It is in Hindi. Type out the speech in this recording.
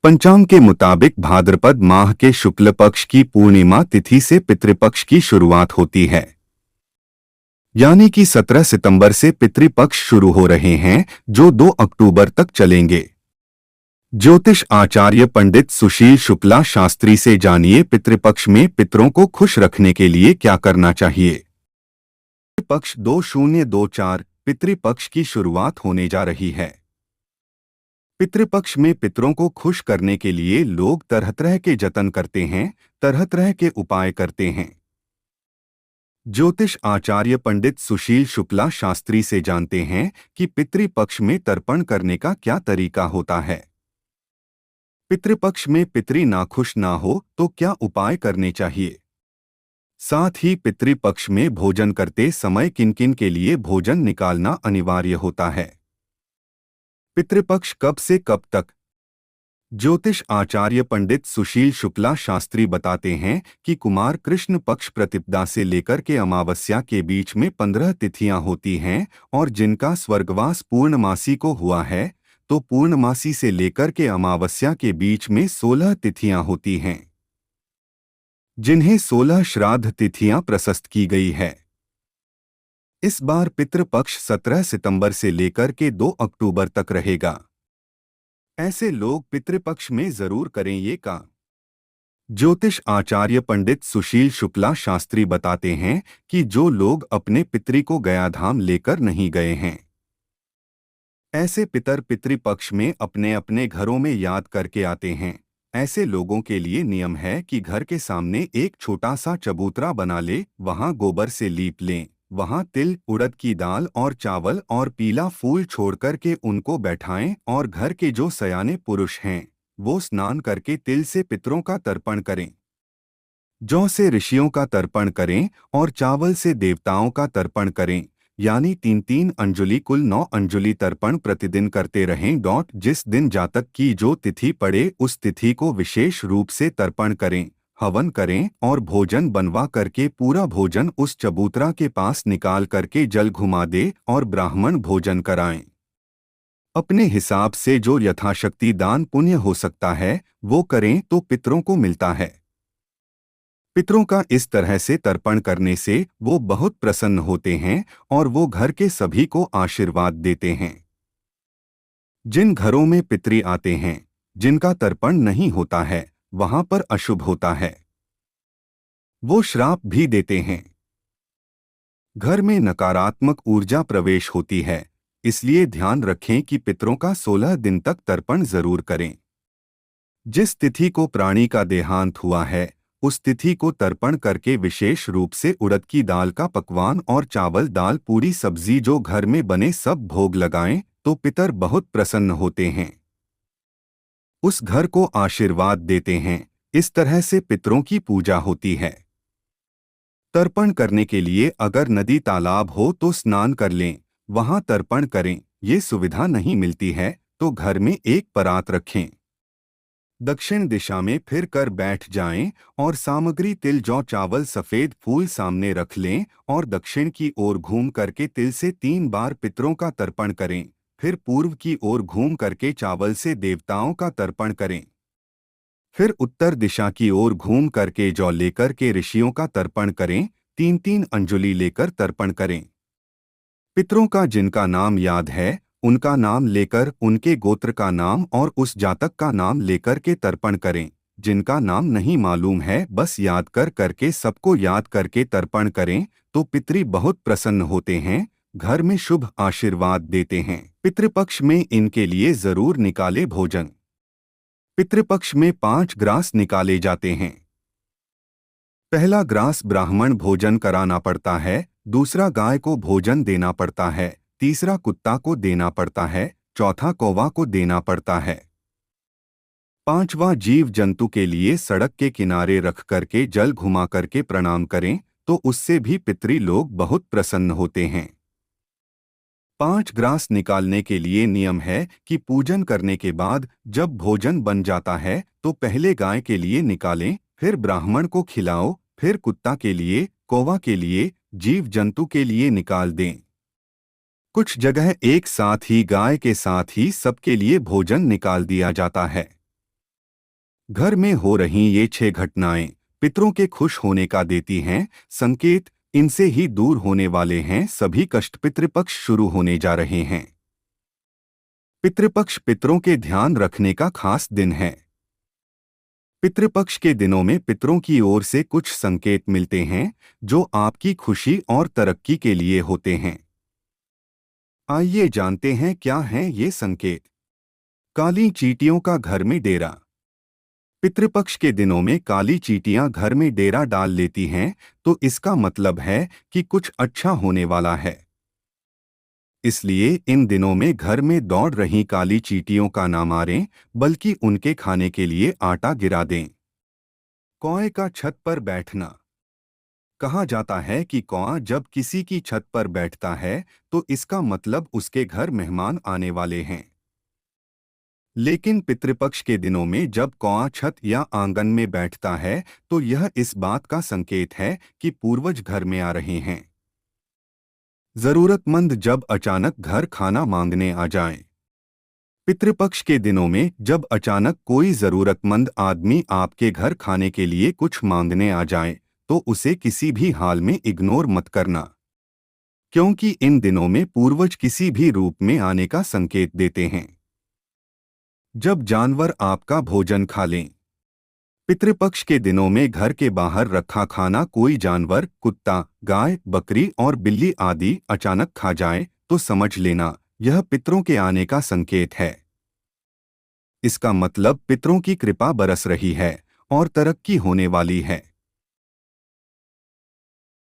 पंचांग के मुताबिक भाद्रपद माह के शुक्ल पक्ष की पूर्णिमा तिथि से पितृपक्ष की शुरुआत होती है। यानी कि 17 सितंबर से पितृपक्ष शुरू हो रहे हैं, जो 2 अक्टूबर तक चलेंगे। ज्योतिष आचार्य पंडित सुशील शुक्ला शास्त्री से जानिए पितृपक्ष में पितरों को खुश रखने के लिए क्या करना चाहिए। पितृपक्ष 2024 पितृपक्ष की शुरुआत होने जा रही है। पितृपक्ष में पितरों को खुश करने के लिए लोग तरह तरह के जतन करते हैं, तरह तरह के उपाय करते हैं। ज्योतिष आचार्य पंडित सुशील शुक्ला शास्त्री से जानते हैं कि पितृपक्ष में तर्पण करने का क्या तरीका होता है। पितृपक्ष में पितरी नाखुश ना हो तो क्या उपाय करने चाहिए। साथ ही पितृपक्ष में भोजन करते समय किन किन के लिए भोजन निकालना अनिवार्य होता है। पितृपक्ष कब से कब तक। ज्योतिष आचार्य पंडित सुशील शुक्ला शास्त्री बताते हैं कि कुमार कृष्ण पक्ष प्रतिपदा से लेकर के अमावस्या के बीच में 15 तिथियां होती हैं और जिनका स्वर्गवास पूर्णमासी को हुआ है, तो पूर्णमासी से लेकर के अमावस्या के बीच में 16 तिथियां होती हैं, जिन्हें 16 श्राद्ध तिथियां प्रशस्त की गई है। इस बार पितृपक्ष 17 सितंबर से लेकर के 2 अक्टूबर तक रहेगा। ऐसे लोग पितृपक्ष में जरूर करें ये काम। ज्योतिष आचार्य पंडित सुशील शुक्ला शास्त्री बताते हैं कि जो लोग अपने पितरी को गयाधाम लेकर नहीं गए हैं, ऐसे पितर पितृपक्ष में अपने अपने घरों में याद करके आते हैं। ऐसे लोगों के लिए नियम है कि घर के सामने एक छोटा सा चबूतरा बना ले, वहां गोबर से लीप लें, वहां तिल, उड़द की दाल और चावल और पीला फूल छोड़कर के उनको बैठाएं और घर के जो सयाने पुरुष हैं वो स्नान करके तिल से पितरों का तर्पण करें, जौ से ऋषियों का तर्पण करें और चावल से देवताओं का तर्पण करें। यानी 3-3 अंजुलि कुल 9 अंजुलि तर्पण प्रतिदिन करते रहें। जिस दिन जातक की जो तिथि पड़े उस तिथि को विशेष रूप से तर्पण करें, हवन करें और भोजन बनवा करके पूरा भोजन उस चबूतरा के पास निकाल करके जल घुमा दे और ब्राह्मण भोजन कराएं। अपने हिसाब से जो यथाशक्ति दान पुण्य हो सकता है वो करें तो पितरों को मिलता है। पितरों का इस तरह से तर्पण करने से वो बहुत प्रसन्न होते हैं और वो घर के सभी को आशीर्वाद देते हैं। जिन घरों में पितरी आते हैं, जिनका तर्पण नहीं होता है, वहां पर अशुभ होता है, वो श्राप भी देते हैं। घर में नकारात्मक ऊर्जा प्रवेश होती है, इसलिए ध्यान रखें कि पितरों का 16 दिन तक तर्पण जरूर करें। जिस तिथि को प्राणी का देहांत हुआ है उस तिथि को तर्पण करके विशेष रूप से उड़द की दाल का पकवान और चावल दाल पूरी सब्जी जो घर में बने सब भोग लगाएं तो पितर बहुत प्रसन्न होते हैं, उस घर को आशीर्वाद देते हैं। इस तरह से पितरों की पूजा होती है। तर्पण करने के लिए अगर नदी तालाब हो तो स्नान कर लें, वहां तर्पण करें। ये सुविधा नहीं मिलती है तो घर में एक परात रखें, दक्षिण दिशा में फिर कर बैठ जाएं और सामग्री तिल, जौ, चावल, सफेद फूल सामने रख लें और दक्षिण की ओर घूम करके तिल से 3 बार पितरों का तर्पण करें। फिर पूर्व की ओर घूम करके चावल से देवताओं का तर्पण करें। फिर उत्तर दिशा की ओर घूम करके जौ लेकर के ऋषियों का तर्पण करें। 3-3 अंजुलि लेकर तर्पण करें। पितरों का जिनका नाम याद है उनका नाम लेकर, उनके गोत्र का नाम और उस जातक का नाम लेकर के तर्पण करें। जिनका नाम नहीं मालूम है बस याद कर करके सबको याद करके तर्पण करें तो पितरी बहुत प्रसन्न होते हैं, घर में शुभ आशीर्वाद देते हैं। पितृपक्ष में इनके लिए जरूर निकाले भोजन। पितृपक्ष में 5 ग्रास निकाले जाते हैं। पहला ग्रास ब्राह्मण भोजन कराना पड़ता है, दूसरा गाय को भोजन देना पड़ता है, तीसरा कुत्ता को देना पड़ता है, चौथा कौवा को देना पड़ता है, पांचवा जीव जंतु के लिए सड़क के किनारे रख करके जल घुमा करके प्रणाम करें तो उससे भी पितरी लोग बहुत प्रसन्न होते हैं। 5 ग्रास निकालने के लिए नियम है कि पूजन करने के बाद जब भोजन बन जाता है तो पहले गाय के लिए निकालें, फिर ब्राह्मण को खिलाओ, फिर कुत्ता के लिए, कौवा के लिए, जीव जंतु के लिए निकाल दें। कुछ जगह एक साथ ही गाय के साथ ही सबके लिए भोजन निकाल दिया जाता है। घर में हो रही ये 6 घटनाएं पितरों के खुश होने का देती हैं संकेत। इनसे ही दूर होने वाले हैं सभी कष्ट। पितृपक्ष शुरू होने जा रहे हैं। पितृपक्ष पितरों के ध्यान रखने का खास दिन है। पितृपक्ष के दिनों में पितरों की ओर से कुछ संकेत मिलते हैं जो आपकी खुशी और तरक्की के लिए होते हैं। आइए जानते हैं क्या हैं ये संकेत। काली चींटियों का घर में डेरा। पितृपक्ष के दिनों में काली चींटियां घर में डेरा डाल लेती हैं तो इसका मतलब है कि कुछ अच्छा होने वाला है। इसलिए इन दिनों में घर में दौड़ रही काली चींटियों का ना मारें बल्कि उनके खाने के लिए आटा गिरा दें। कौए का छत पर बैठना। कहा जाता है कि कौआ जब किसी की छत पर बैठता है तो इसका मतलब उसके घर मेहमान आने वाले हैं। लेकिन पितृपक्ष के दिनों में जब कौआ छत या आंगन में बैठता है तो यह इस बात का संकेत है कि पूर्वज घर में आ रहे हैं। जरूरतमंद जब अचानक घर खाना मांगने आ जाए। पितृपक्ष के दिनों में जब अचानक कोई जरूरतमंद आदमी आपके घर खाने के लिए कुछ मांगने आ जाए तो उसे किसी भी हाल में इग्नोर मत करना, क्योंकि इन दिनों में पूर्वज किसी भी रूप में आने का संकेत देते हैं। जब जानवर आपका भोजन खा लें। पितृपक्ष के दिनों में घर के बाहर रखा खाना कोई जानवर, कुत्ता, गाय, बकरी और बिल्ली आदि अचानक खा जाए तो समझ लेना यह पितरों के आने का संकेत है। इसका मतलब पितरों की कृपा बरस रही है और तरक्की होने वाली है।